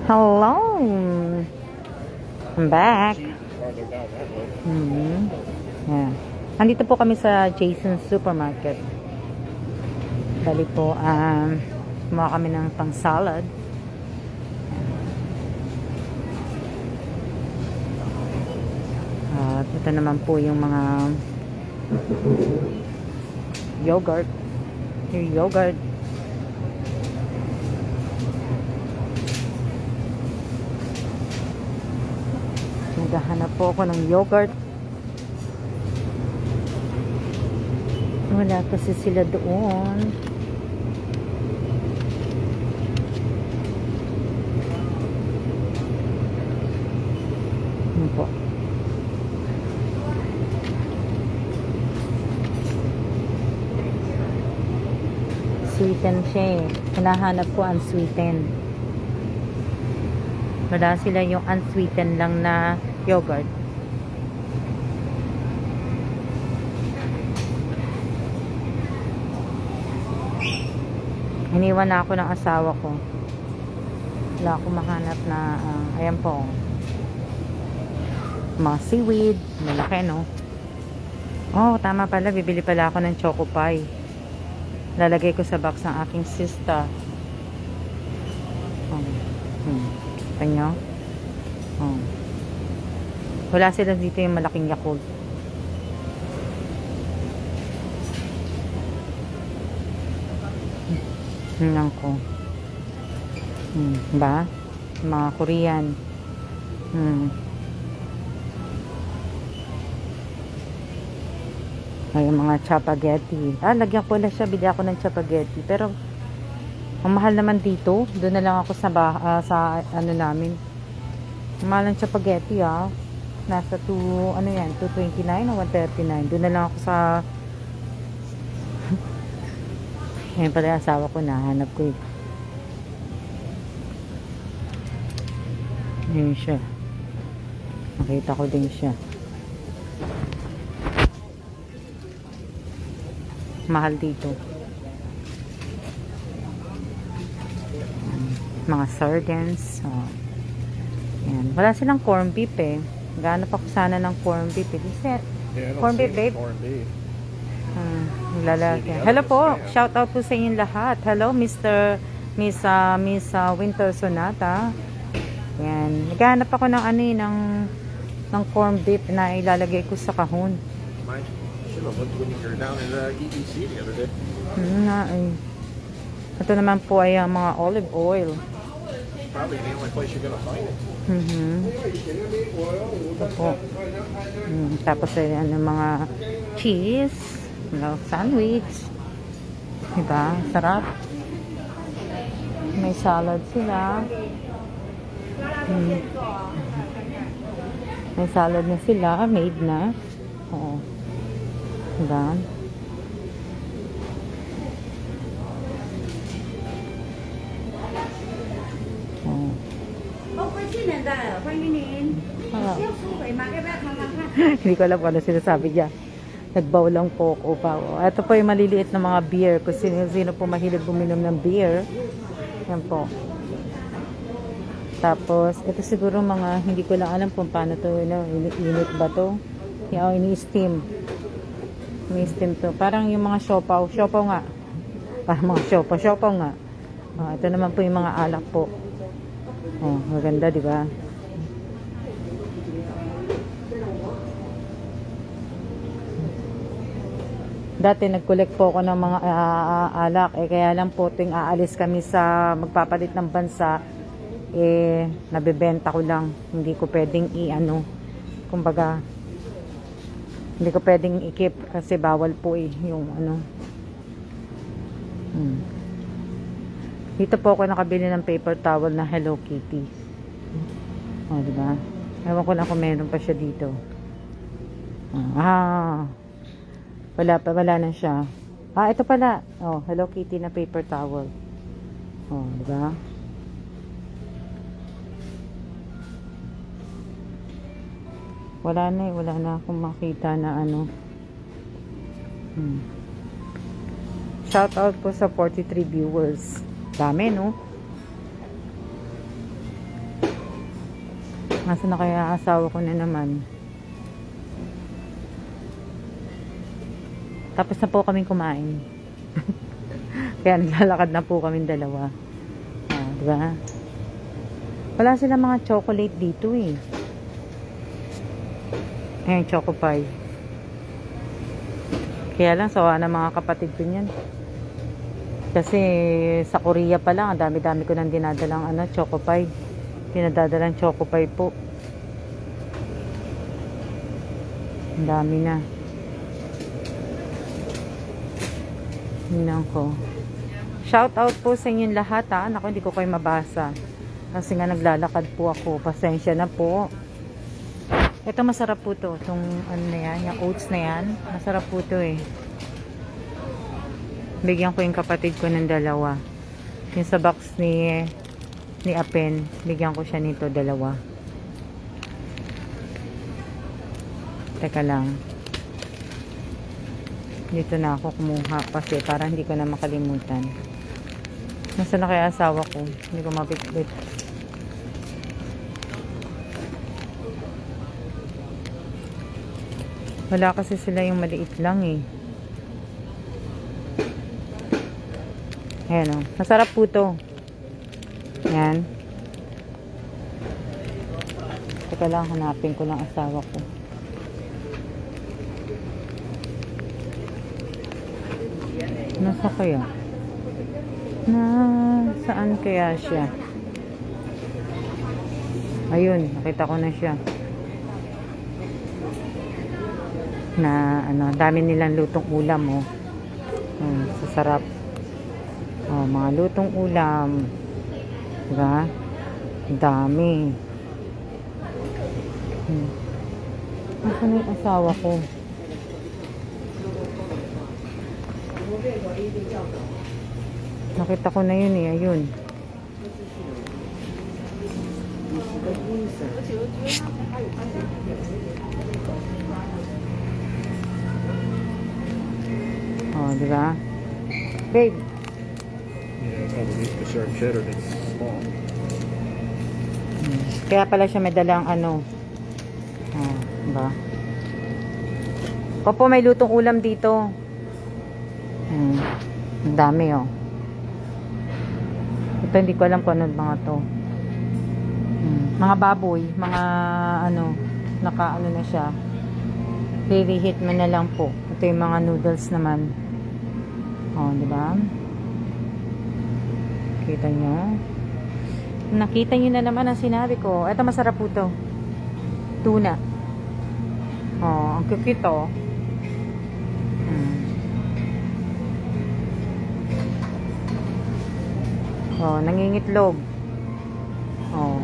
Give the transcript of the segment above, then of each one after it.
Hello. I'm back. Yeah. Andito po kami sa Jason's Supermarket. Bali po, kumuha kami ng pang salad. At ito naman po yung mga yogurt. Yung yogurt. Naghahanap po ako ng yogurt. Wala kasi sila doon. Ano po? Sweeten siya eh. Hinahanap ko unsweeten. Wala sila yung unsweeten lang na yogurt. Iniwan na ako ng asawa ko. Wala ako mahanap na ayan po. Mga seaweed. Malaki no? Oh, tama pala. Bibili pala ako ng choco pie. Lalagay ko sa box ng aking sister. Kita nyo? Wala sila dito yung malaking Yakult. Tingnan ko. Ba? Mga Korean. Ay, mga chapaghetti. Lagyan ko na siya. Bili ako ng chapaghetti. Pero, ang mahal naman dito. Doon na lang ako sa ano namin. Ang mahal ng chapaghetti Nasa 229 o 139. Doon na lang ako sa ngayon pala yung asawa ko, nahanap ko Ayun siya. Nakita ko din siya. Mahal dito. Mga sardines. Ayan. Wala silang corn beef eh. Gaano pa ko sana ng corn beef eh. Corn beef, babe? Corn beef. Lalaki. Hello po. Shout out po sa inyong lahat. Hello, Miss Winter Sonata. Yan. Naghahanap ako ng ng corn beef na ilalagay ko sa kahon. Ito naman po ay mga olive oil. Probably the only place you're gonna find it. Ito po. Tapos ay mga cheese. Sandwich. Diba? Sarap. May salad sila. May salad na sila. Made na. Oo. Diba? Hindi ko alam kung ano sinasabi niya. Nagbaw lang po ako pa. Ito po yung maliliit na mga beer. Kung sino po mahilig buminom ng beer. Yan po. Tapos, ito siguro mga, hindi ko lang alam kung paano to, init ba to? Ini-steam. Ini-steam to. Parang yung mga siopaw. Siopaw nga. Parang mga siopaw. Siopaw nga. Ito naman po yung mga alak po. Maganda, di ba? Dati nag-collect po ako ng mga alak. Kaya lang po tuwing aalis kami sa magpapalit ng bansa, nabebenta ko lang. Hindi ko pwedeng kumbaga, hindi ko pwedeng i-keep kasi bawal po yung Dito po ako nakabili ng paper towel na Hello Kitty. Diba? Ewan ko lang kung meron pa siya dito. Wala na siya. Ito pala. Hello Kitty na paper towel. Diba? Wala na akong makita na Shout out po sa 43 viewers. Dami, no? Nasa na kaya asawa ko na naman. Tapos na po kaming kumain. Kaya naglalakad na po kaming dalawa. Diba? Wala sila mga chocolate dito eh. Ayan, choco pie. Kaya lang, sawa na mga kapatid ko niyan. Kasi sa Korea pa lang, ang dami-dami ko nang dinadalang choco pie. Dinadadalang choco pie po. Ang dami na. Hinan ko. Shout out po sa inyong lahat ha. Naku, hindi ko kayo mabasa. Kasi nga naglalakad po ako. Pasensya na po. Ito masarap po to. Itong ano na yan, yung oats na yan. Masarap po to eh. Bigyan ko yung kapatid ko ng dalawa. Yung sa box ni Apen. Bigyan ko siya nito dalawa. Teka lang. Dito na ako kumuha kasi para hindi ko na makalimutan. Nasa na kaya asawa ko? Hindi ko mabitbit. Wala kasi sila yung maliit lang eh. Ayan o. Masarap po to. Ayan. Teka lang, hanapin ko lang asawa ko. Nasa kaya? Saan kaya siya? Ayun, nakita ko na siya. Na dami nilang lutong ulam oh. Sasarap. Oh, mga lutong ulam. Diba? Dami. Nasaan yung asawa ko? Nakita ko na yun eh. Ayun. Oh, diba? Babe. Yeah, probably a certain cheddar that's small. Kaya pala siya may dalang diba? Opo, may lutong ulam dito. Ang dami oh. Ito hindi ko alam kung ano mga to. Mga baboy, mga naka na siya. Reheat mo na lang po. Ito yung mga noodles naman. Oh, di ba? Kita nyo? Nakita nyo na naman ang sinabi ko. Ito masarap po to. Tuna. Oh, ang cute oh. Oh, nangingitlog. Oh.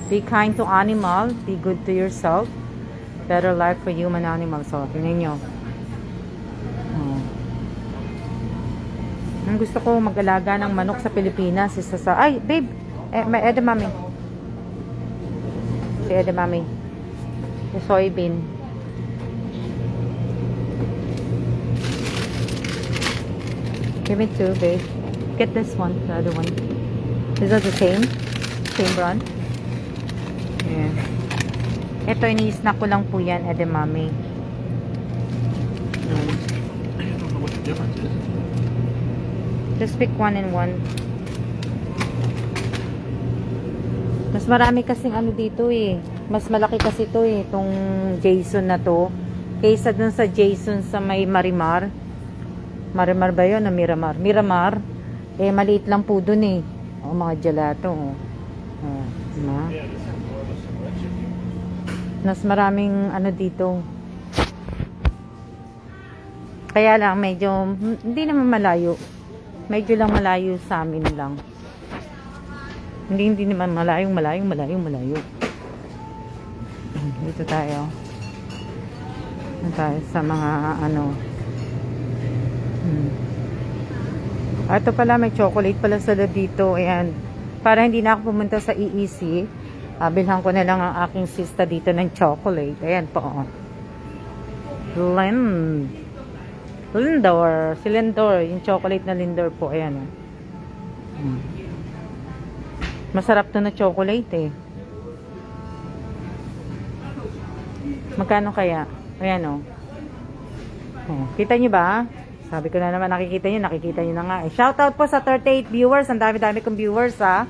Be kind to animal, be good to yourself. Better life for human animals. So, tingnan nyo. Oh. Ang gusto ko mag-alaga ng manok sa Pilipinas is ay, babe, may edamame. Si edamame. Yung soybean. Give me two, babe. Get this one, the other one. Is that the same? Same brand? Yeah. Ito, ini-snack ko lang po yan, edamame. I don't know what the difference is. Just pick one and one. Mas marami kasing dito eh. Mas malaki kasi to eh. Itong Jason na to. Kaysa dun sa Jason sa may Marimar. Marimar ba yun? Miramar. Miramar. Eh, maliit lang po dun eh. O, mga gelato. Diba? Mas maraming dito. Kaya lang, medyo, hindi naman malayo. Medyo lang malayo sa amin lang. Hindi naman malayo. Dito tayo. Tayo sa mga Ito pala, may chocolate pala sila dito. Ayan. Para hindi na ako pumunta sa EEC, bilhan ko na lang ang aking sista dito ng chocolate. Ayan po. Lindor. Si Lindor. Yung chocolate na Lindor po. Ayan. Masarap to na chocolate eh. Magkano kaya? Ayan o. Oh, kita nyo ba? Sabi ko na naman, nakikita nyo na nga. Eh. Shoutout po sa 38 viewers. Ang dami-dami kong viewers ha.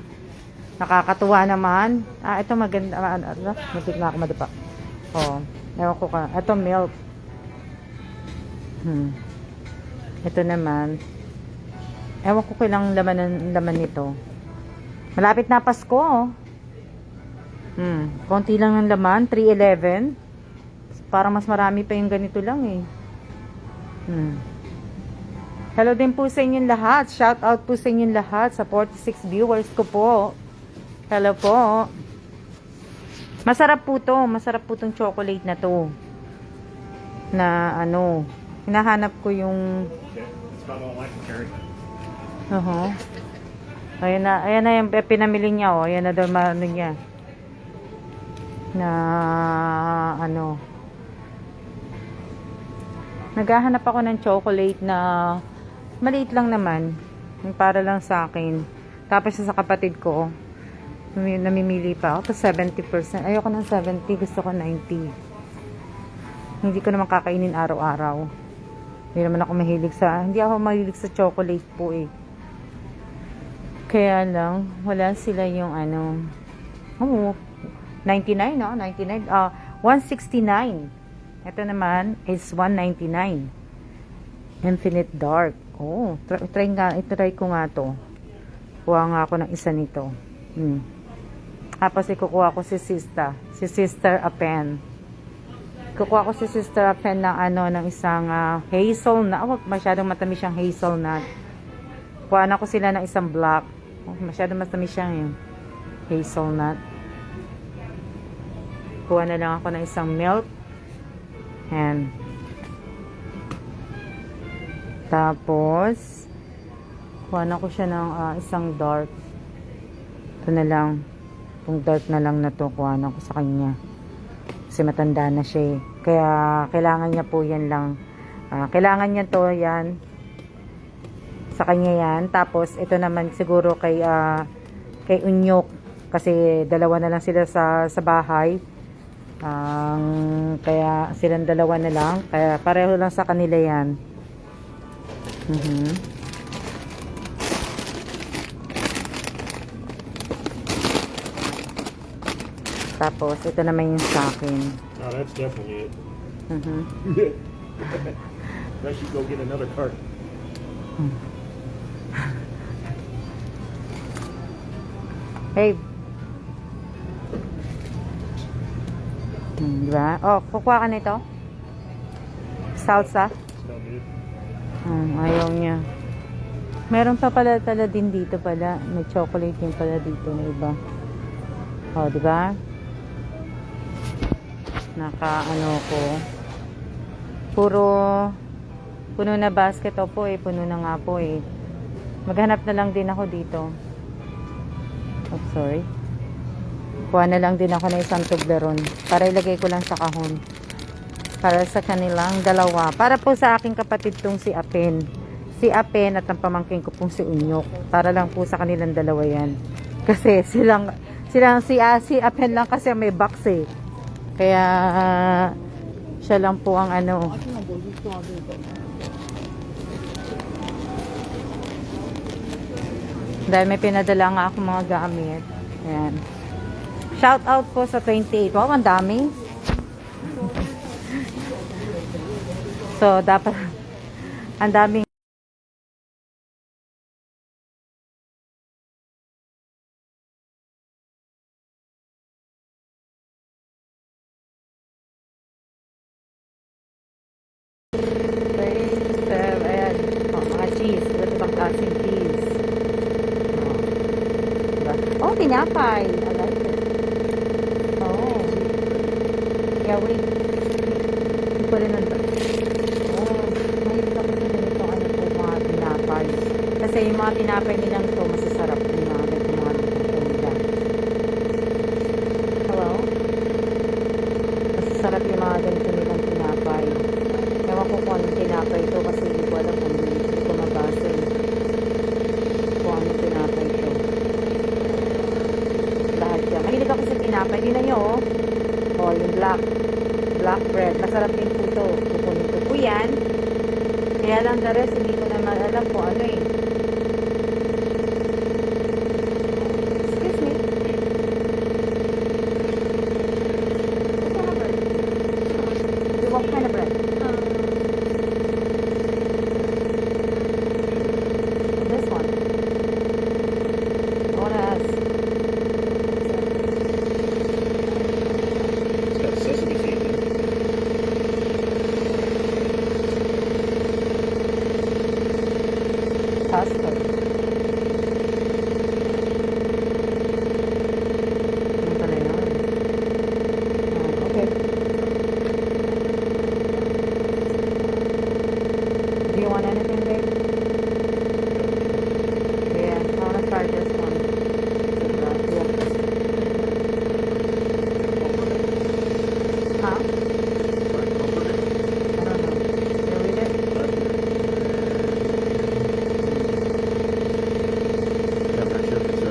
Nakakatuwa naman. Ito maganda. Matik na ako madapa. Oh, ewan ko ka. Ito milk. Ito naman. Ewan ko kailang laman nito. Malapit na Pasko oh. Konti lang ng laman. 311. Parang mas marami pa yung ganito lang eh. Hello din po sa inyong lahat. Shout out po sa inyong lahat. Sa 46 viewers ko po. Hello po. Masarap po to. Masarap po tong chocolate na to. Na ano. Hinahanap ko yung... Ayan na yung pinamili niya oh. Ayan na daw ano niya. Na ano. Naghahanap ako ng chocolate na maliit lang naman. Para lang sa akin. Tapos sa kapatid ko, namimili pa ako. 70%. Ayoko ng 70. Gusto ko 90. Hindi ko naman kakainin araw-araw. Hindi naman ako mahilig sa... Hindi ako mahilig sa chocolate po eh. Kaya lang, wala sila yung ano... 99 no? 99. 169. Ito naman is 199. Infinite Dark. Oh, try ko nga to. Kuha nga ako ng isa nito. Tapos ikukuha ko si Sister Apen. Kukuha ko si Sister Apen ng ano, ng isang hazelnut. Masyadong matamis siyang hazelnut. Kuha na ko sila ng isang black. Masyadong matamis siyang hazelnut. Kuha na lang ako ng isang milk. Yan. Tapos, kuha na ko siya ng isang dark. Ito na lang. Itong dark na lang na to, kuha na ko sa kanya. Kasi matanda na siya eh. Kaya, kailangan niya po yan lang. Kailangan niya to, yan. Sa kanya yan. Tapos, ito naman siguro kay Unyok. Kasi, dalawa na lang sila sa bahay. Kaya silang dalawa na lang. Kaya pareho lang sa kanila yan. Tapos, ito naman yung sa akin. Oh, that's definitely it. I should go get another cart. Hey. Diba? Oh, kukuha ka nito? Salsa? Ayaw niya. Meron pa pala din dito pala. May chocolate din pala dito na iba. Oh, diba? Naka-ano ko. Puno na basket po eh. Puno na nga po eh. Maghanap na lang din ako dito. Oh, sorry. Kuha na lang din ako ng isang Toblerone para ilagay ko lang sa kahon. Para sa kanilang dalawa. Para po sa aking kapatid tong si Apen. Si Apen at ang pamangkin ko pong si Unyok. Para lang po sa kanilang dalawa yan. Kasi si Apen lang kasi may box eh. Kaya siya lang po ang ano. Dahil may pinadala nga ako mga gamit. Ayan. Shout out po sa 28. Wow, ang dami. So, dapat ang daming ayan. Oh, mga cheese. Iba't ibang klaseng cheese. Diba? Oh, tinapay. I like it. Oh. Yeah, wait. Hindi ko rin nanda. Oh, mahilig ako sa ganito mga tinapay. Kasi yung mga tinapay nilang to, masasarap yung mga tinapay nila. Hello? Masasarap yung mga ganito nilang tinapay. Ewan ko kung anong tinapay ito kasi hindi ko alam kung hindi ko mabasa kung anong tinapay ito. Lahat yan. Mahilig ako sa tinapay. Hindi na nyo, oh. Oh, yung black black bread. Masarap din po ito. Kukunin ko po yan. Kaya lang the rest, hindi ko naman alam kung ano eh. Excuse me. What kind of bread? What kind of bread? This one. I wanna ask. It's got sesame seeds in it. Custard. Ano pala yun? Oh, okay. Do you want anything, babe? Yeah, I wanna try this one. Yeah. Huh? I don't know. You read it? I'm not sure if it's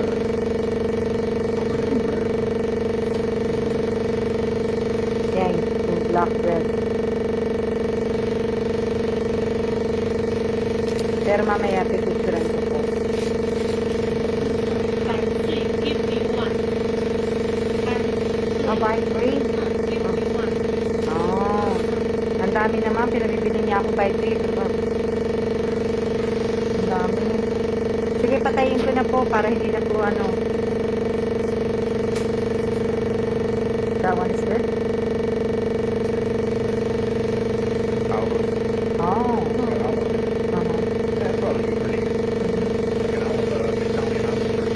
Yeah, yung black bread. Pero mamaya pipicturan ko po. Oh, buy three? Oh. Ang dami naman. Pinabibili niya ako buy three. Ang dami. Sige, patayin ko na po para hindi na po ano. That one is good? olive. Oh. Olive. Uh-huh. That's probably pretty good. Like an olive, Italian olive.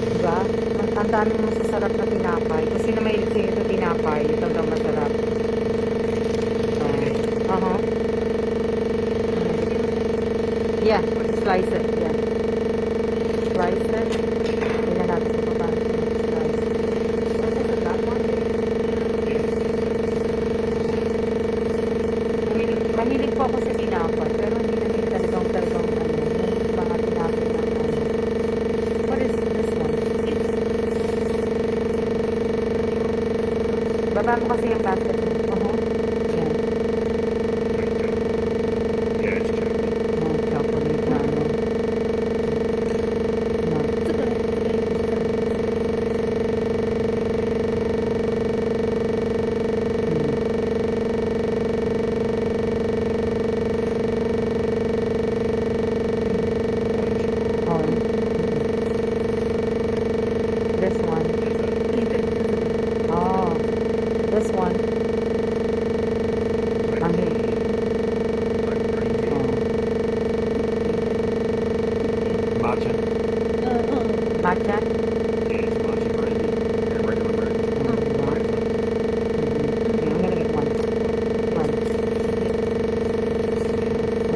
Diba? Ang daming masasarap na tinapay. Kung sino may ilsin ito tinapay, ito hanggang masarap. Uh-huh. Yeah, slice it. Yeah. Slice it. Tingnan natin kung paano slice it. What is it, that one? Mahilig po ako sa tinapay, pero hindi namin talagang ano, yung mga tinapay na ano. What is this one? Baba mo kasi yung basket mo. Yan. Yeah, it's chocolate. Oh, chocolate na ano. No. Oh. This one. Oh. This one. Ang Like green tea. oh. Matcha. Matcha? Yeah, it's matcha bread and regular bread. Okay, I'm gonna get one. One.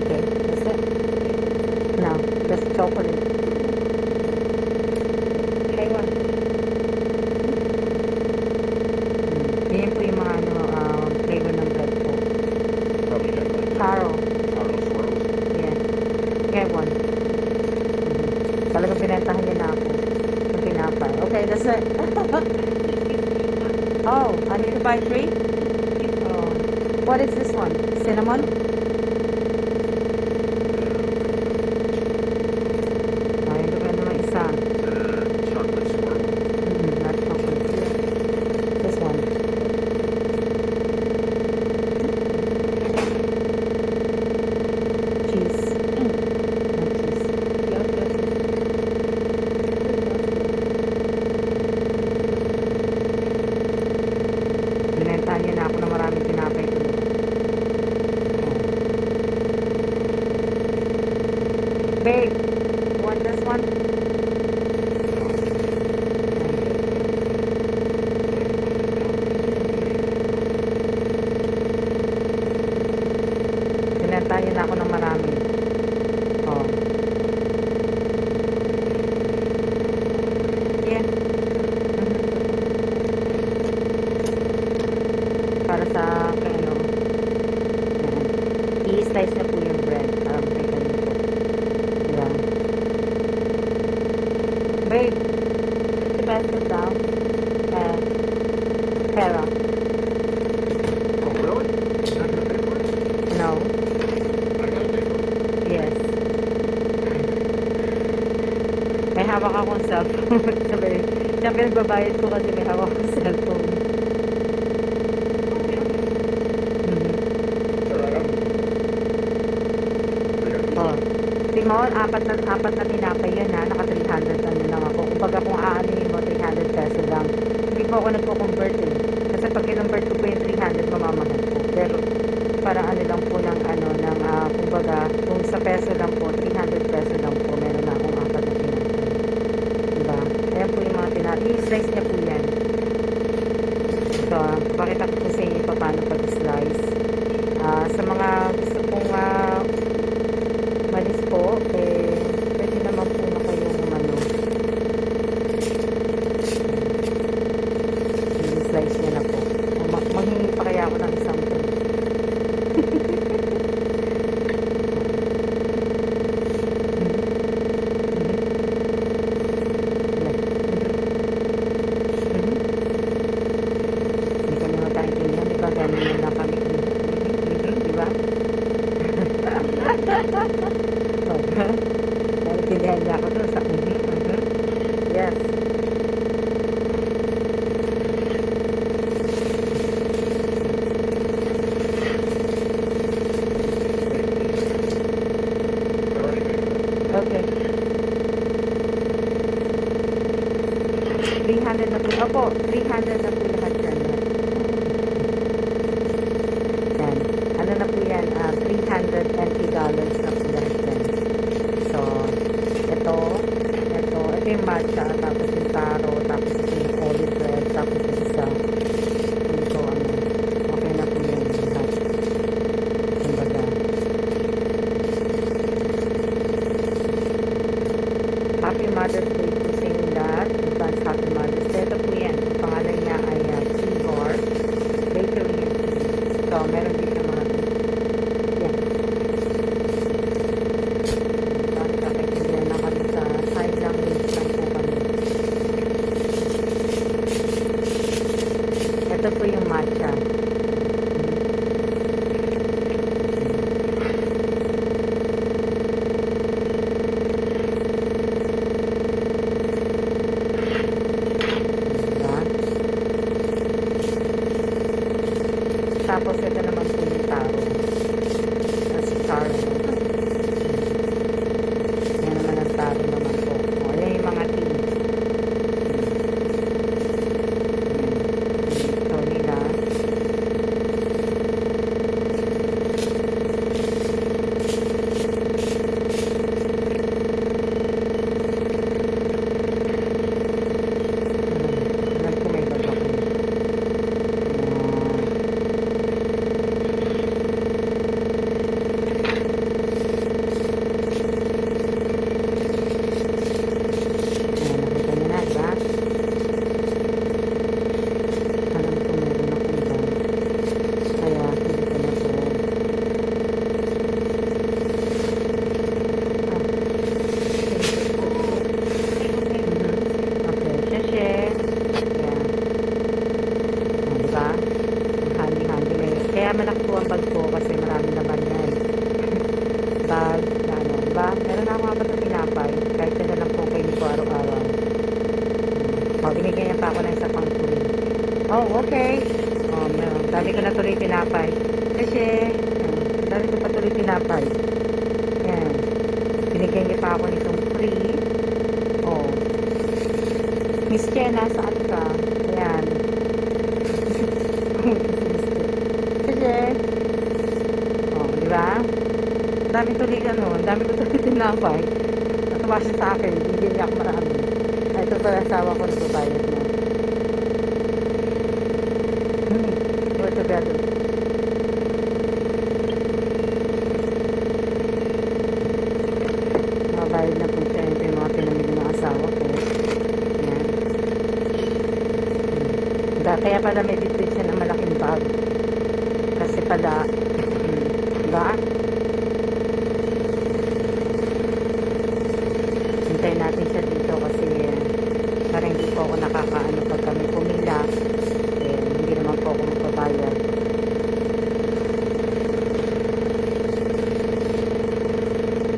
Okay, that's it. No, just chocolate. Taiwan. Yan po yung mga ano, flavor ng bread po. Probably got like Taro. taro swirls. Yeah. Get one. Talagang pinentahan niya na ako. Yung tinapay. Okay, that's it. Oh, I need to buy three? Oh. What is this one? Cinnamon? Ay, ito ka naman isa. Chocolate swirl. Not chocolate. This one. Cheese. Not cheese. Binentahan niya na ako ng maraming tinapay ko. Babe, you want this one? Binentahan niya na ako ng marami. Oh. Yeah. Para sa kay ano. I-slice na po yung bread. Para makita niyo po. Diba? hawak akong cellphone. Siyempre nagbabayad ko kasi may hawak akong cellphone. Oh. Timon, apat na tinapay yan ha. Naka 300 ano lang ako. Kumbaga kung aanuhin mo, 300 peso lang. Hindi po ako nagko-convert eh. Kasi pag kinonvert ko po yung 300, mamamahal po. Pero parang ano lang po ng ano, ng kumbaga, kung sa peso lang po, 300 peso lang po, meron na akong apat na tinapay. Diba? Ayan po yung mga tinapay. I-slice niya po yan. So, pakita ko po sa inyo pa paano pag-slice. Sa mga gusto pong malis po, pwede naman po na kayong ano, i-slice niya na po. Maghingi pa kaya ako ng isang po. Hindi kami mataintindihan, diba? Ganyan lang kami. Diba? Naintindihan niya ako doon sa yes. Okay. 300 na po. Opo, 300 na po lahat yan. Yan. Ano na po yan? $320 na po lahat yan. So, ito yung matcha, tapos yung taro, tapos yung olive bread, tapos yung isa. Ito, okay na po yan lahat. Kumbaga. Happy Mother's Day po sa inyo lahat. Advance Happy Mother's Day. Ito po yan. Ang pangalan niya ay Seabar Bakery and Tea. So, meron din siya mga yan. Bakit kakaintindihan na kami sa sign language lang po kami. Ito po yung matcha. Tapos ito naman po yung taro. Kasi taro. Yan naman ang taro naman po. O, yan yung mga tea. Ito nila. Alam ko may baga ko. Kaya malaki po ang bag ko kasi marami naman yan. Bag, ano, ba? Meron na akong apat na tinapay. Kahit na lang po kayo ko araw-araw. Binigyan niya pa ako ng isa pang tuloy. Oh, okay. Meron. Dami ko na tuloy tinapay. Kasi, dami ko pa tuloy tinapay. Yan. Binigyan niya pa ako nitong free. Oh. Miss Jenna, saan ka? Ayan. Diba? Dami tuloy dami ko tuloy tinapay. Natuwa siya sa akin, bigyan niya ako marami. Ito pala asawa ko nagbabayad na. What's the better? Mabayad na po siya yung mga pinamili ng asawa ko. Yan. Kaya pala may